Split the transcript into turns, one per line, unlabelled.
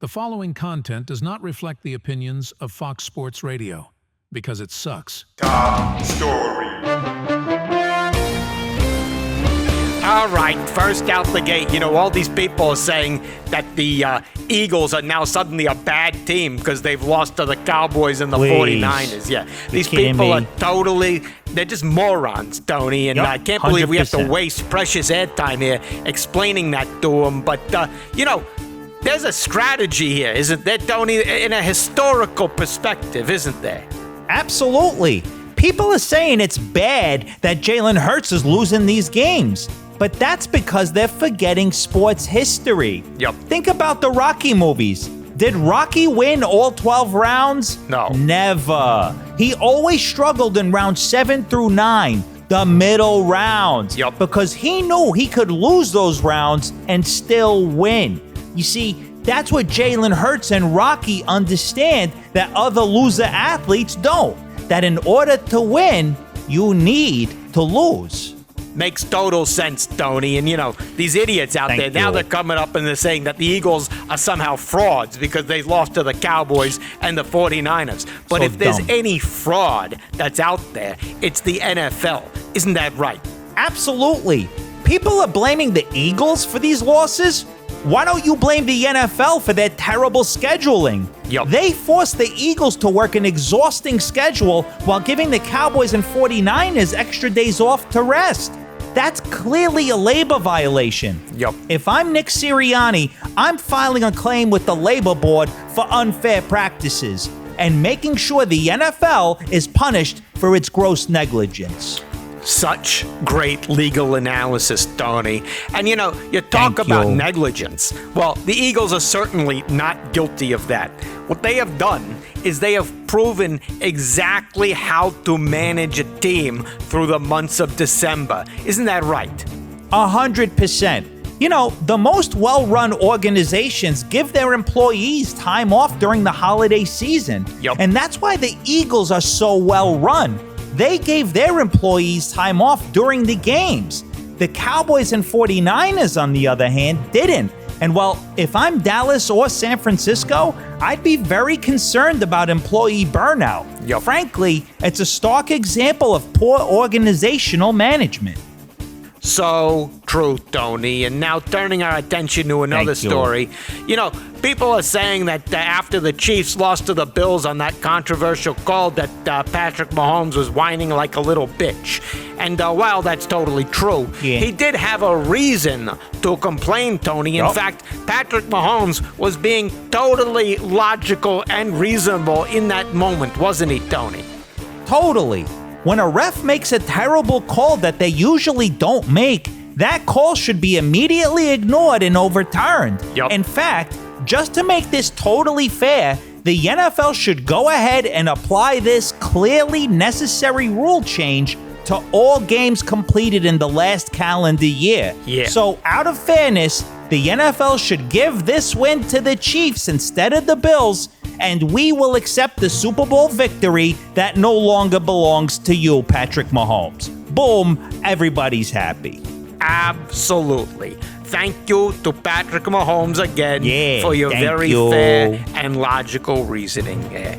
The following content does not reflect the opinions of Fox Sports Radio because it sucks.
Top story.
All right, first out the gate, all these people are saying that the Eagles are now suddenly a bad team because they've lost to the Cowboys and the 49ers. Yeah, these people are they're just morons, Tony, and I can't believe we have to waste precious airtime here explaining that to them. But, there's a strategy here, isn't there, Tony, in a historical perspective, isn't there?
Absolutely. People are saying it's bad that Jalen Hurts is losing these games. But that's because they're forgetting sports history.
Yep.
Think about the Rocky movies. Did Rocky win all 12 rounds?
No.
Never. He always struggled in rounds 7 through 9, the middle rounds.
Yep.
Because he knew he could lose those rounds and still win. You see, that's what Jalen Hurts and Rocky understand that other loser athletes don't. That in order to win, you need to lose.
Makes total sense, Tony. And, these idiots out there, now they're coming up and they're saying that the Eagles are somehow frauds because they lost to the Cowboys and the 49ers. But
so
if there's
dumb.
any fraud that's out there, it's the NFL. Isn't that right?
Absolutely. People are blaming the Eagles for these losses. Why don't you blame the NFL for their terrible scheduling?
Yep.
They forced the Eagles to work an exhausting schedule while giving the Cowboys and 49ers extra days off to rest. That's clearly a labor violation.
Yep.
If I'm Nick Sirianni, I'm filing a claim with the labor board for unfair practices and making sure the NFL is punished for its gross negligence.
Such great legal analysis, Tony. And you talk about negligence. Well, the Eagles are certainly not guilty of that. What they have done is they have proven exactly how to manage a team through the months of December. Isn't that right?
100%. The most well-run organizations give their employees time off during the holiday season.
Yep.
And that's why the Eagles are so well-run. They gave their employees time off during the games. The Cowboys and 49ers, on the other hand, didn't. And if I'm Dallas or San Francisco, I'd be very concerned about employee burnout.
Yep.
Frankly, it's a stark example of poor organizational management.
So true, Tony. And now turning our attention to another story. People are saying that after the Chiefs lost to the Bills on that controversial call that Patrick Mahomes was whining like a little bitch. And while that's totally true, he did have a reason to complain, Tony. In fact, Patrick Mahomes was being totally logical and reasonable in that moment, wasn't he, Tony?
Totally. When a ref makes a terrible call that they usually don't make, that call should be immediately ignored and overturned.
Yep.
In fact, just to make this totally fair, the NFL should go ahead and apply this clearly necessary rule change to all games completed in the last calendar year.
Yeah.
So, out of fairness, the NFL should give this win to the Chiefs instead of the Bills, and we will accept the Super Bowl victory that no longer belongs to you, Patrick Mahomes. Boom, everybody's happy.
Absolutely. Thank you to Patrick Mahomes again for your
thank
very
you.
fair and logical reasoning there.